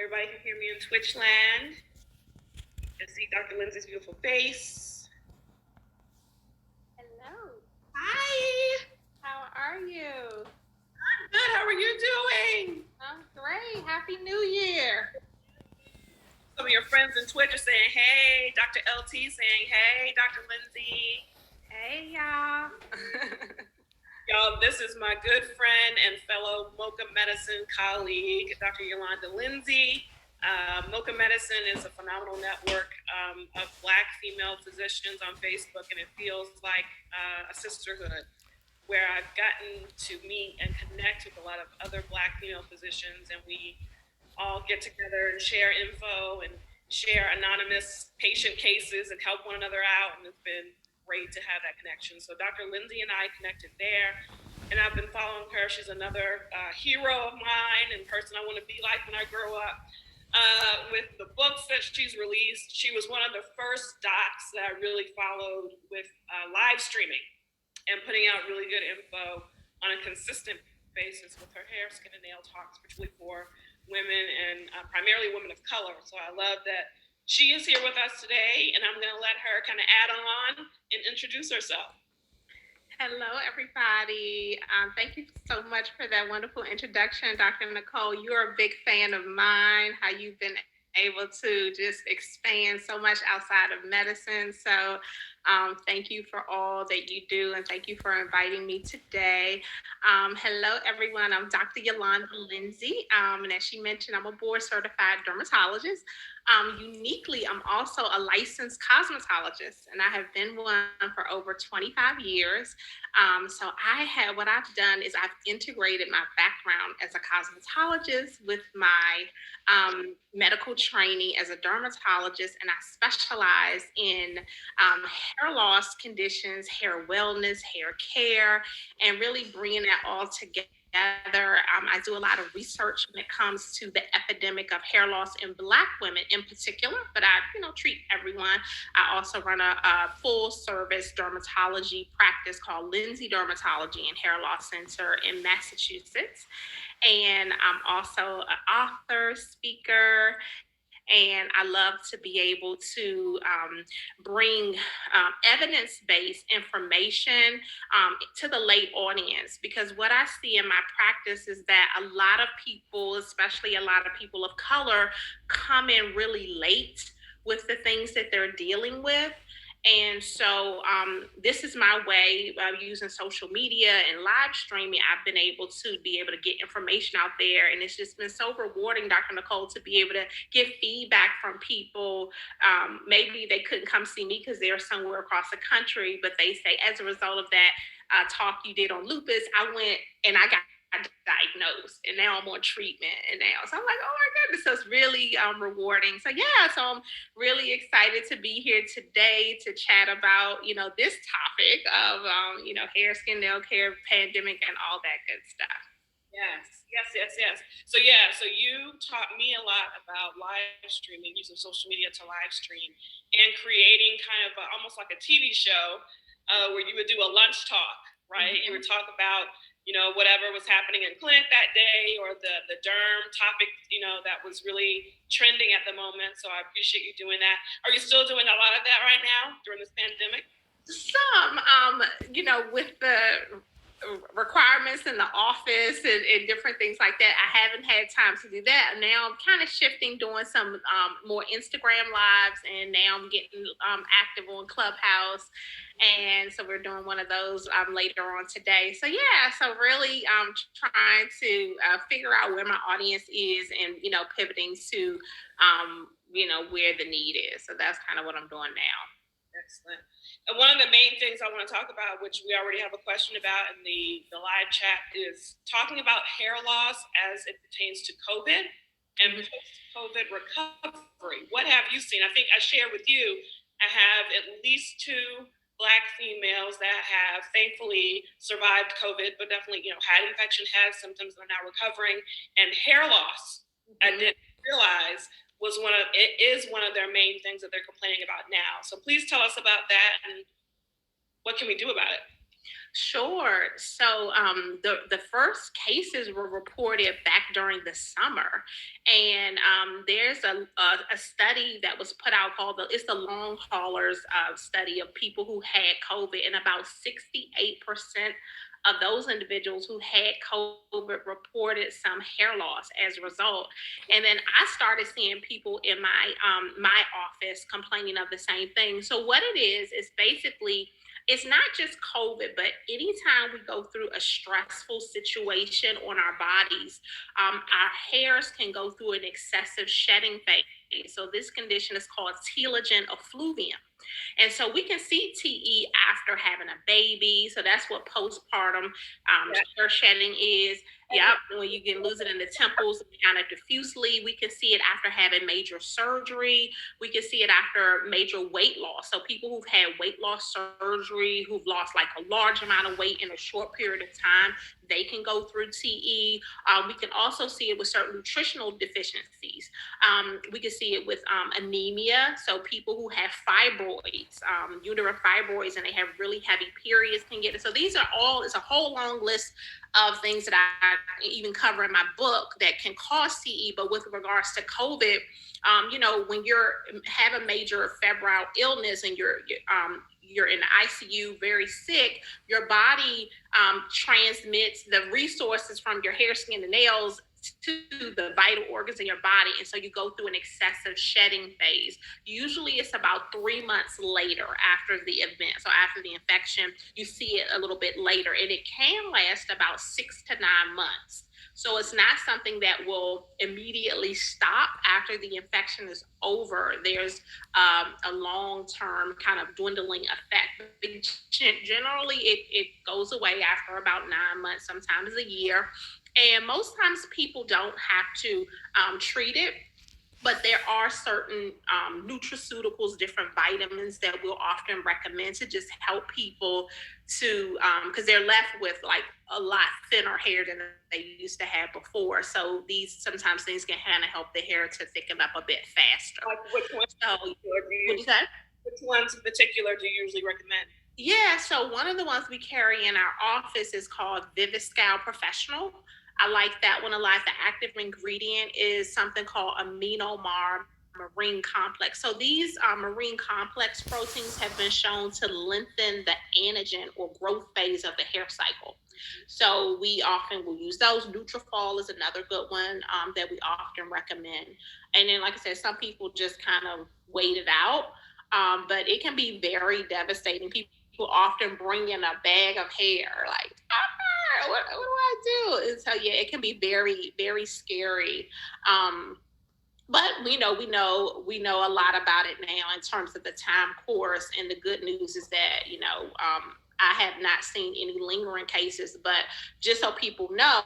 Everybody can hear me in Twitch land. You can see Dr. Lenzy's beautiful face. Hello. Hi. How are you? I'm good. How are you doing? I'm great. Happy New Year. Some of your friends in Twitch are saying, hey. Dr. LT saying, hey, Dr. Lenzy. Hey, y'all. Y'all, this is my good friend and fellow Mocha Medicine colleague, Dr. Yolanda Lenzy. Mocha Medicine is a phenomenal network of Black female physicians on Facebook, and it feels like a sisterhood where I've gotten to meet and connect with a lot of other Black female physicians, and we all get together and share info and share anonymous patient cases and help one another out, and it's been great to have that connection. So Dr. Lenzy and I connected there, and I've been following her. She's another hero of mine and person I want to be like when I grow up. With the books that she's released, she was one of the first docs that I really followed with live streaming and putting out really good info on a consistent basis with her hair, skin, and nail talks, particularly for women and primarily women of color. So I love that she is here with us today, and I'm going to let her kind of add on and introduce herself. Hello, everybody. Thank you so much for that wonderful introduction, Dr. Nicole. You're a big fan of mine, how you've been able to just expand so much outside of medicine. So thank you for all that you do, and thank you for inviting me today. Hello, everyone. I'm Dr. Yolanda Lenzy, and as she mentioned, I'm a board-certified dermatologist. Uniquely, I'm also a licensed cosmetologist, and I have been one for over 25 years. So what I've done is I've integrated my background as a cosmetologist with my medical training as a dermatologist, and I specialize in hair loss conditions, hair wellness, hair care, and really bringing that all together. I do a lot of research when it comes to the epidemic of hair loss in Black women in particular, but I, treat everyone. I also run a full service dermatology practice called Lenzy Dermatology and Hair Loss Center in Massachusetts. And I'm also an author, speaker, and I love to be able to bring evidence-based information to the lay audience, because what I see in my practice is that a lot of people, especially a lot of people of color, come in really late with the things that they're dealing with. And so this is my way of using social media and live streaming. I've been able to get information out there. And it's just been so rewarding, Dr. Nicole, to be able to get feedback from people. Maybe they couldn't come see me because they're somewhere across the country, but they say, as a result of that talk you did on lupus, I went and I got diagnosed, and now I'm on treatment, and now so I'm like, oh my goodness, so it's really rewarding. So I'm really excited to be here today to chat about this topic of hair, skin, nail care, pandemic, and all that good stuff. Yes. So you taught me a lot about live streaming, using social media to live stream, and creating kind of almost like a TV show where you would do a lunch talk, right? Mm-hmm. You would talk about whatever was happening in clinic that day, or the derm topic, that was really trending at the moment. So I appreciate you doing that. Are you still doing a lot of that right now during this pandemic? Some, with the requirements in the office and different things like that, I haven't had time to do that. Now I'm kind of shifting, doing some more Instagram lives, and now I'm getting active on Clubhouse, and so we're doing one of those later on today. So really trying to figure out where my audience is, and pivoting to where the need is. So that's kind of what I'm doing now. Excellent. And one of the main things I want to talk about, which we already have a question about in the live chat, is talking about hair loss as it pertains to COVID and post-COVID recovery. What have you seen? I think I shared with you, I have at least 2 Black females that have thankfully survived COVID, but definitely, had infection, had symptoms, and are now recovering. And hair loss, I didn't realize, is one of their main things that they're complaining about now. So please tell us about that, and what can we do about it? Sure. So the first cases were reported back during the summer, and there's a study that was put out called the long haulers study of people who had COVID, and about 68% of those individuals who had COVID reported some hair loss as a result. And then I started seeing people in my office complaining of the same thing. So what it is basically it's not just COVID, but anytime we go through a stressful situation on our bodies, our hairs can go through an excessive shedding phase. So this condition is called telogen effluvium. And so we can see TE after having a baby. So that's what postpartum hair shedding is. Yeah, when you can lose it in the temples kind of diffusely. We can see it after having major surgery. We can see it after major weight loss. So people who've had weight loss surgery, who've lost like a large amount of weight in a short period of time, they can go through TE. We can also see it with certain nutritional deficiencies. We can see it with anemia. So people who have fibroids, uterine fibroids, and they have really heavy periods can get it. So these are all, it's a whole long list of things that I even cover in my book that can cause CE. But with regards to COVID, when you're have a major febrile illness and you're in the ICU very sick, your body transmits the resources from your hair, skin, and nails to the vital organs in your body. And so you go through an excessive shedding phase. Usually it's about 3 months later after the event. So after the infection, you see it a little bit later, and it can last about 6 to 9 months. So it's not something that will immediately stop after the infection is over. There's a long-term kind of dwindling effect. But generally, it goes away after about 9 months, sometimes a year. And most times people don't have to treat it, but there are certain nutraceuticals, different vitamins that we'll often recommend to just help people to, because they're left with like a lot thinner hair than they used to have before. So these sometimes things can kind of help the hair to thicken up a bit faster. Like which ones? So, Do what is that? Which ones in particular do you usually recommend? Yeah, so one of the ones we carry in our office is called Viviscal Professional. I like that one a lot. The active ingredient is something called aminomar marine complex. So these marine complex proteins have been shown to lengthen the anagen or growth phase of the hair cycle. So we often will use those. Nutrafol is another good one that we often recommend. And then, like I said, some people just kind of wait it out, but it can be very devastating. People often bring in a bag of hair, like, what do I do? And so, yeah, it can be very, very scary. But we know a lot about it now in terms of the time course. And the good news is that, I have not seen any lingering cases, but just so people know,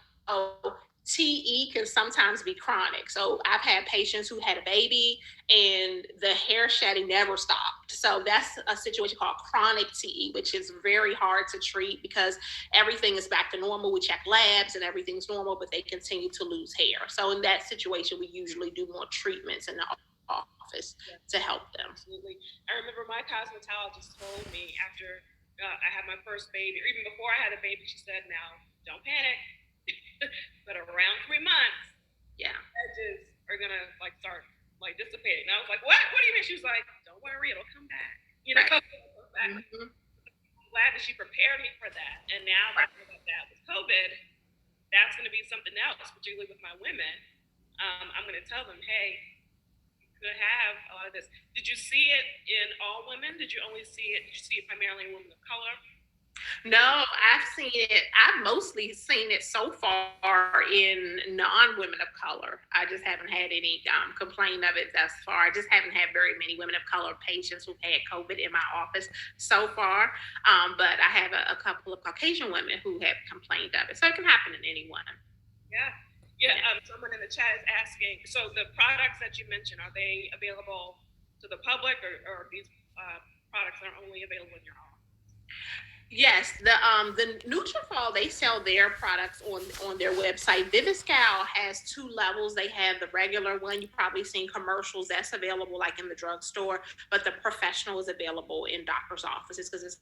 TE can sometimes be chronic. So I've had patients who had a baby and the hair shedding never stopped. So that's a situation called chronic TE, which is very hard to treat because everything is back to normal. We check labs and everything's normal, but they continue to lose hair. So in that situation, we usually do more treatments in the office to help them. Absolutely. I remember my cosmetologist told me after I had my first baby, or even before I had a baby, she said, "Now, don't panic, but around 3 months, Yeah, edges are gonna like start like dissipating." And I was like, "What? What do you mean?" She was like, "Don't worry, it'll come back." right. It'll come back. Mm-hmm. I'm glad that she prepared me for that. And now that I know about that with COVID, that's going to be something else, particularly with my women. I'm going to tell them, hey, you could have a lot of this. Did you see it in all women? Did you only see it? Did you see it primarily in women of color? No, I've seen it. I've mostly seen it so far in non-women of color. I just haven't had any complaint of it thus far. I just haven't had very many women of color patients who've had COVID in my office so far. But I have a couple of Caucasian women who have complained of it. So it can happen in anyone. Yeah. Yeah. Someone in the chat is asking, so the products that you mentioned, are they available to the public, or these products are only available in your office? Yes, the Nutrafol, they sell their products on their website. Viviscal has two levels. They have the regular one, you've probably seen commercials, that's available like in the drugstore, but the professional is available in doctor's offices because it's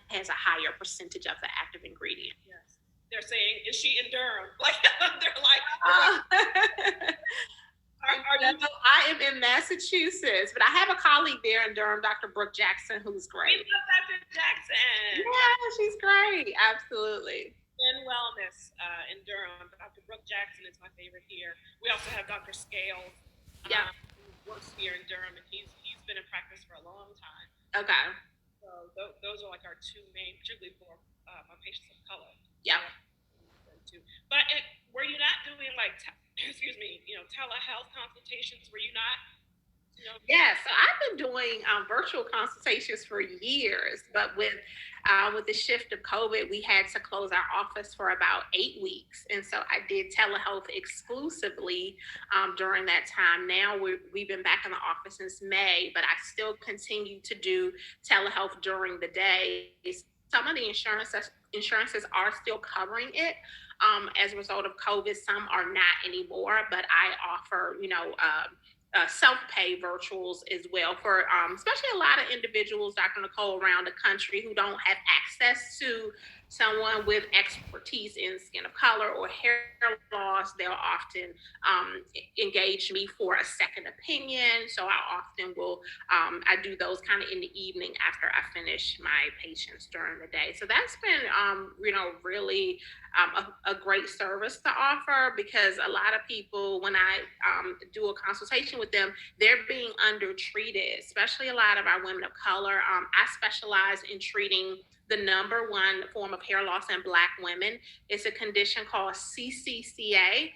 has a higher percentage of the active ingredient. Yes. They're saying, is she in Durham? Like, they're like, are you? I am in Massachusetts, but I have a colleague there in Durham, Dr. Brooke Jackson, who's great. We love Dr. Jackson. Yeah, she's great. Absolutely. In wellness in Durham, Dr. Brooke Jackson is my favorite here. We also have Dr. Scales, Yeah. who works here in Durham, and he's been in practice for a long time. Okay. So those are like our two main, particularly for my patients of color. Yeah. But were you not doing like, excuse me, telehealth consultations? Were you not? Yeah, so I've been doing virtual consultations for years, but with the shift of COVID, we had to close our office for about 8 weeks, and so I did telehealth exclusively during that time. Now we've been back in the office since May, but I still continue to do telehealth during the day. Some of the insurances are still covering it. As a result of COVID, some are not anymore, but I offer, self-pay virtuals as well for especially a lot of individuals, Dr. Nicole, around the country who don't have access to someone with expertise in skin of color or hair loss. They'll often engage me for a second opinion. So I often will, I do those kind of in the evening after I finish my patients during the day. So that's been, really a great service to offer, because a lot of people, when I do a consultation with them, they're being undertreated, especially a lot of our women of color. I specialize in treating the number one form of hair loss in Black women. It's a condition called CCCA.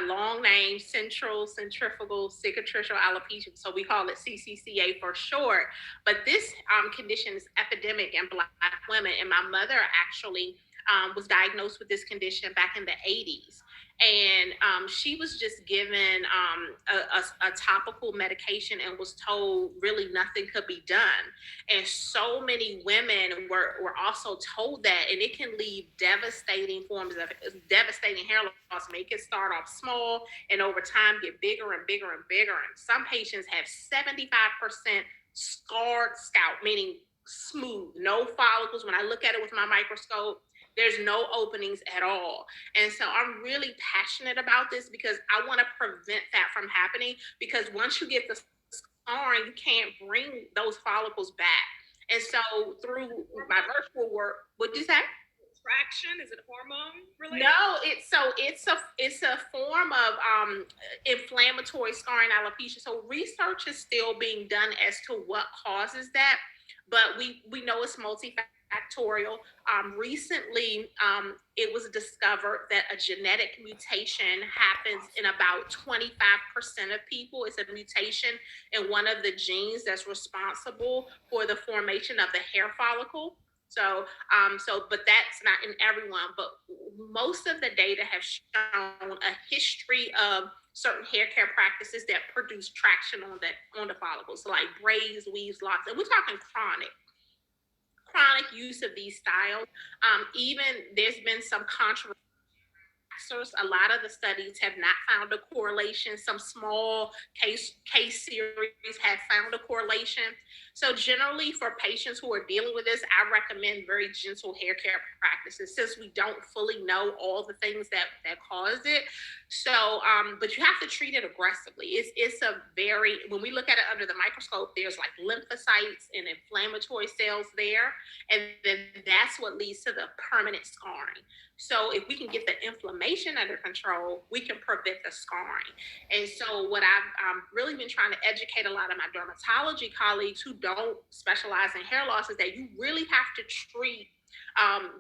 Long name, centrifugal cicatricial alopecia. So we call it CCCA for short. But this condition is epidemic in Black women. And my mother actually was diagnosed with this condition back in the 80s. And she was just given a topical medication and was told really nothing could be done. And so many women were also told that, and it can leave devastating forms of devastating hair loss. Make it start off small and over time get bigger and bigger and bigger. And some patients have 75% scarred scalp, meaning smooth, no follicles. When I look at it with my microscope, there's no openings at all. And so I'm really passionate about this because I want to prevent that from happening, because once you get the scarring, you can't bring those follicles back. And so through my virtual work, what'd you say? Traction? Is it hormone related? No, it's a form of inflammatory scarring alopecia. So research is still being done as to what causes that, but we know it's multifactorial. Recently, it was discovered that a genetic mutation happens in about 25% of people. It's a mutation in one of the genes that's responsible for the formation of the hair follicle. But that's not in everyone. But most of the data have shown a history of certain hair care practices that produce traction on the follicles, so like braids, weaves, locks, and we're talking chronic use of these styles. Even there's been some controversy. A lot of the studies have not found a correlation. Some small case series have found a correlation. So generally, for patients who are dealing with this, I recommend very gentle hair care practices, since we don't fully know all the things that cause it. So, but you have to treat it aggressively. It's a very, when we look at it under the microscope, there's like lymphocytes and inflammatory cells there, and then that's what leads to the permanent scarring. So if we can get the inflammation under control, we can prevent the scarring. And so what I've really been trying to educate a lot of my dermatology colleagues who don't specialize in hair loss is that you really have to treat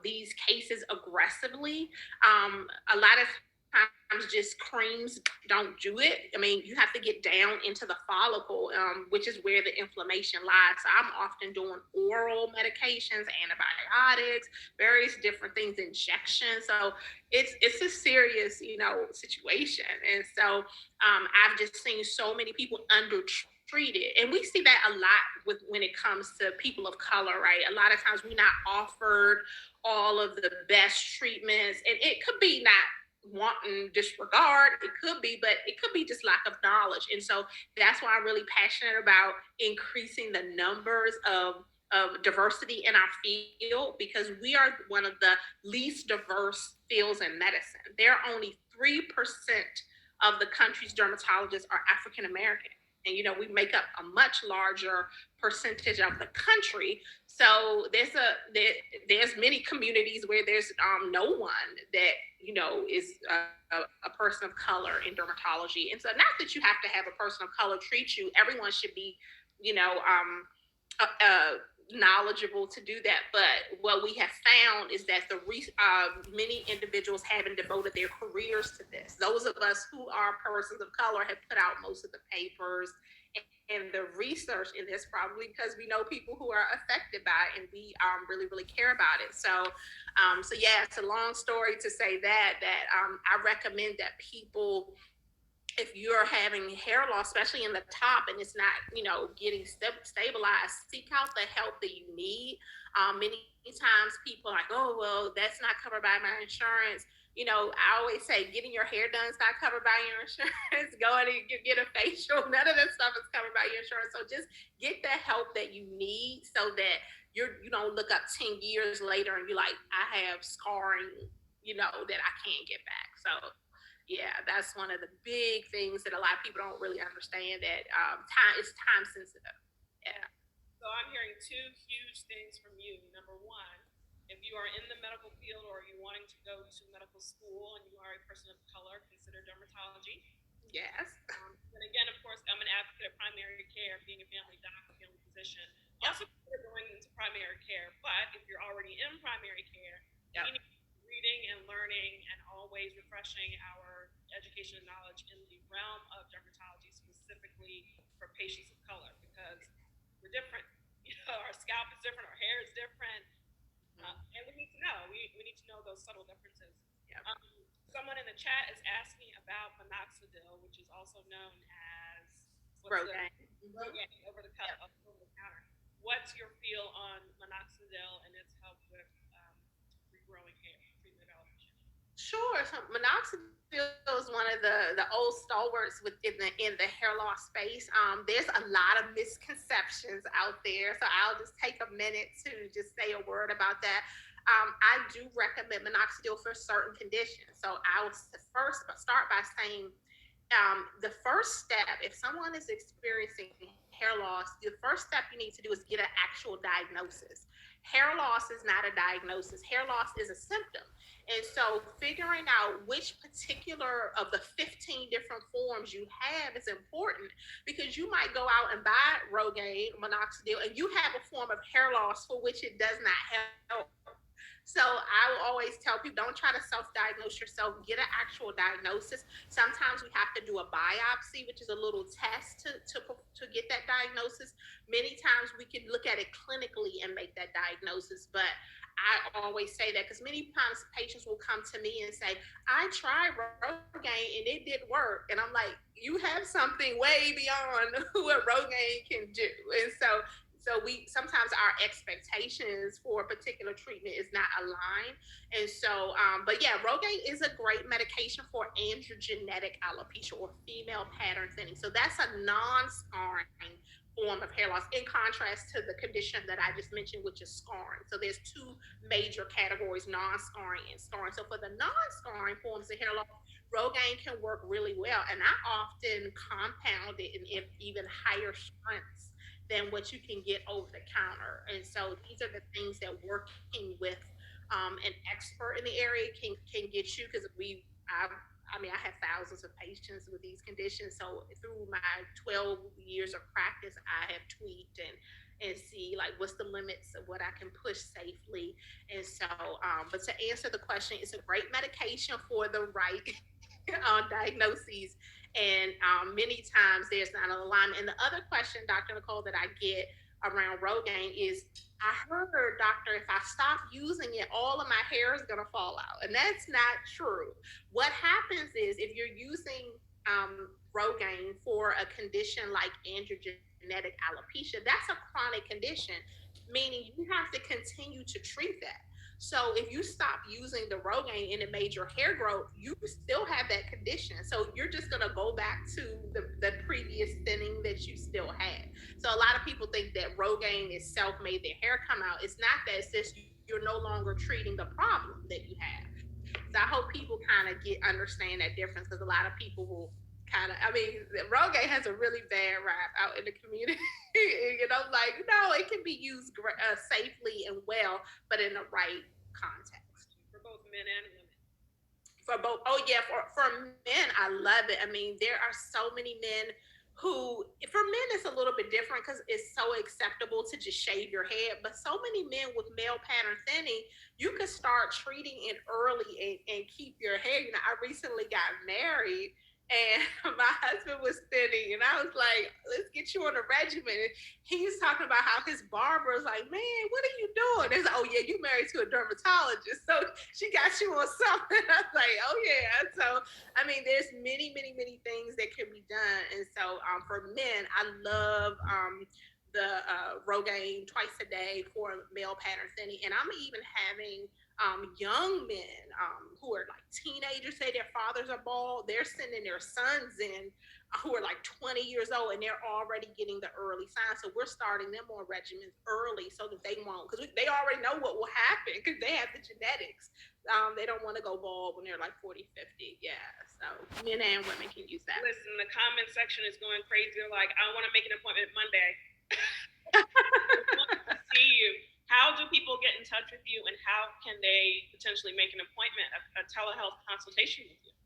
these cases aggressively. A lot of times just creams don't do it. I mean, you have to get down into the follicle, which is where the inflammation lies. So I'm often doing oral medications, antibiotics, various different things, injections. So it's a serious, situation. And so I've just seen so many people undertreated. And we see that a lot when it comes to people of color, right? A lot of times we're not offered all of the best treatments, and it could be not wanting disregard, it could be, but it could be just lack of knowledge. And so that's why I'm really passionate about increasing the numbers of diversity in our field, because we are one of the least diverse fields in medicine. There are only 3% of the country's dermatologists are African American. And we make up a much larger percentage of the country. So there's many communities where there's no one that is a person of color in dermatology. And so, not that you have to have a person of color treat you. Everyone should be, you know, knowledgeable to do that. But what we have found is that many individuals haven't devoted their careers to this. Those of us who are persons of color have put out most of the papers and the research in this, probably because we know people who are affected by it, and we really, really care about it. So yeah, it's a long story to say that I recommend that people, if you're having hair loss, especially in the top, and it's not, getting stabilized, seek out the help that you need. Many times people are like, oh, well, that's not covered by my insurance. I always say, getting your hair done is not covered by your insurance. Going and get a facial, none of that stuff is covered by your insurance. So just get the help that you need, so that you don't look up 10 years later and you're like, I have scarring, that I can't get back. So yeah, that's one of the big things that a lot of people don't really understand, that time is time sensitive. Yeah. So I'm hearing two huge things from you. Number one, if you are in the medical field or you're wanting to go to medical school and you are a person of color, consider dermatology. Yes. And again, of course, I'm an advocate of primary care, being a family doctor, family physician. Also, consider going into primary care. But if you're already in primary care, yep, you need to be reading and learning and always refreshing our education and knowledge in the realm of dermatology, specifically for patients of color, because we're different. Our scalp is different, our hair is different, and we need to know. We need to know those subtle differences. Yep. Someone in the chat is asking about minoxidil, which is also known as Rogaine. Rogaine, over the counter. What's your feel on minoxidil and its help with regrowing hair, treatment of alopecia? Sure. So minoxidil is one of the old stalwarts in the hair loss space. There's a lot of misconceptions out there, so I'll just take a minute to just say a word about that. I do recommend minoxidil for certain conditions. So I'll first start by saying, the first step, if someone is experiencing hair loss, the first step you need to do is get an actual diagnosis. Hair loss is not a diagnosis. Hair loss is a symptom. And so figuring out which particular of the 15 different forms you have is important, because you might go out and buy Rogaine, minoxidil, and you have a form of hair loss for which it does not help. So I will always tell people, don't try to self-diagnose yourself. Get an actual diagnosis. Sometimes we have to do a biopsy, which is a little test to get that diagnosis. Many times we can look at it clinically and make that diagnosis. But I always say that because many times patients will come to me and say, I tried Rogaine and it didn't work. And I'm like, you have something way beyond what Rogaine can do. And so we sometimes our expectations for a particular treatment is not aligned. And so, but yeah, Rogaine is a great medication for androgenetic alopecia, or female pattern thinning. So that's a non-scarring form of hair loss, in contrast to the condition that I just mentioned, which is scarring. So there's two major categories: non-scarring and scarring. So for the non-scarring forms of hair loss, Rogaine can work really well. And I often compound it in even higher strengths than what you can get over the counter. And so these are the things that working with an expert in the area can get you, because I have thousands of patients with these conditions. So through my 12 years of practice, I have tweaked and see like what's the limits of what I can push safely. And so, but to answer the question, it's a great medication for the right diagnoses. And many times there's not an alignment. And the other question, Dr. Nicole, that I get around Rogaine is, I heard, doctor, if I stop using it, all of my hair is going to fall out. And that's not true. What happens is, if you're using Rogaine for a condition like androgenetic alopecia, that's a chronic condition, meaning you have to continue to treat that. So if you stop using the Rogaine and it made your hair grow, you still have that condition. So you're just going to go back to the previous thinning that you still had. So a lot of people think that Rogaine itself made their hair come out. It's not that. It's just you're no longer treating the problem that you have. So I hope people kind of understand that difference, because a lot of people will kind of, I mean, Rogaine has a really bad rap out in the community. Like, no, it can be used safely and well, but in the right context. For both men and women. For both. Oh yeah, for men, I love it. I mean, there are so many men who, for men, it's a little bit different because it's so acceptable to just shave your head. But so many men with male pattern thinning, you can start treating it early and keep your hair. I recently got married, and my husband was thinning, and I was like, let's get you on a regimen. And he's talking about how his barber is like, man, what are you doing? It's like, oh yeah, you married to a dermatologist, so she got you on something. I was like, oh yeah. So I mean, there's many things that can be done. And so for men, I love the Rogaine twice a day for male pattern thinning. And I'm even having young men who are like teenagers, say their fathers are bald, they're sending their sons in who are like 20 years old, and they're already getting the early signs. So we're starting them on regimens early so that they won't, because they already know what will happen because they have the genetics. They don't want to go bald when they're like 40, 50. Yeah, so men and women can use that. Listen, the comment section is going crazy. They're like, I want to make an appointment Monday. See you. How do people get in touch with you, and how can they potentially make an appointment, a telehealth consultation with you?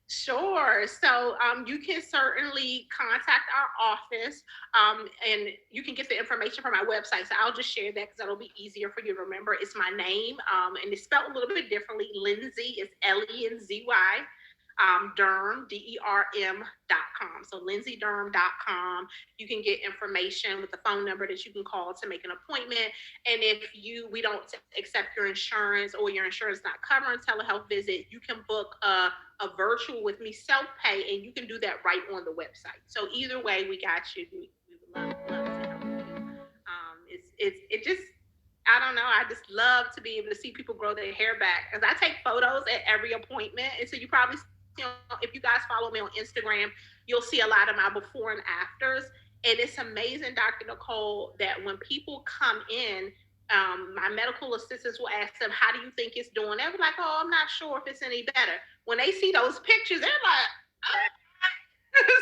Sure. So you can certainly contact our office, and you can get the information from our website. So I'll just share that because that'll be easier for you to remember. It's my name, and it's spelled a little bit differently. Lenzy is Lenzy. Derm, DERM.com. So LenzyDerm.com. You can get information with the phone number that you can call to make an appointment. And if we don't accept your insurance, or your insurance not covering telehealth visit, you can book a virtual with me, self-pay, and you can do that right on the website. So either way, we got you. We would love to help you. It just, I don't know. I just love to be able to see people grow their hair back, because I take photos at every appointment. And so you probably, if you guys follow me on Instagram, you'll see a lot of my before and afters. And it's amazing, Dr. Nicole, that when people come in, my medical assistants will ask them, how do you think it's doing? They'll be like, oh, I'm not sure if it's any better. When they see those pictures, they're like, oh.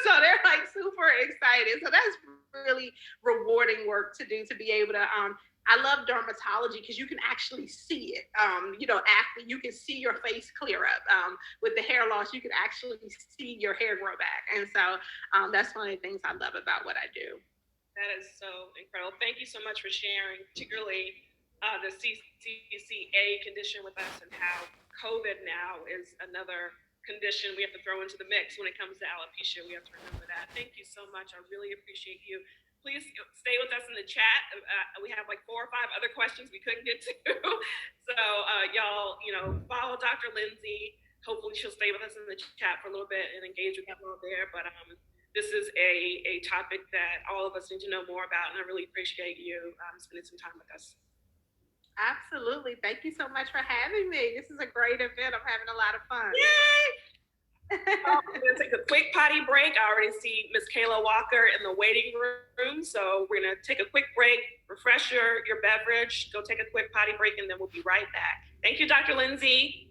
So they're like super excited. So that's really rewarding work to do, to be able to I love dermatology because you can actually see it. After you can see your face clear up. With the hair loss, you can actually see your hair grow back. And so that's one of the things I love about what I do. That is so incredible. Thank you so much for sharing, particularly the CCCA condition with us, and how COVID now is another condition we have to throw into the mix when it comes to alopecia. We have to remember that. Thank you so much. I really appreciate you. Please stay with us in the chat. We have like 4 or 5 other questions we couldn't get to. So y'all, follow Dr. Lenzy. Hopefully she'll stay with us in the chat for a little bit and engage with people there. But this is a topic that all of us need to know more about, and I really appreciate you spending some time with us. Absolutely. Thank you so much for having me. This is a great event. I'm having a lot of fun. Yay! We're going to take a quick potty break. I already see Miss Kayla Walker in the waiting room. So we're going to take a quick break, refresh your beverage, go take a quick potty break, and then we'll be right back. Thank you, Dr. Lenzy.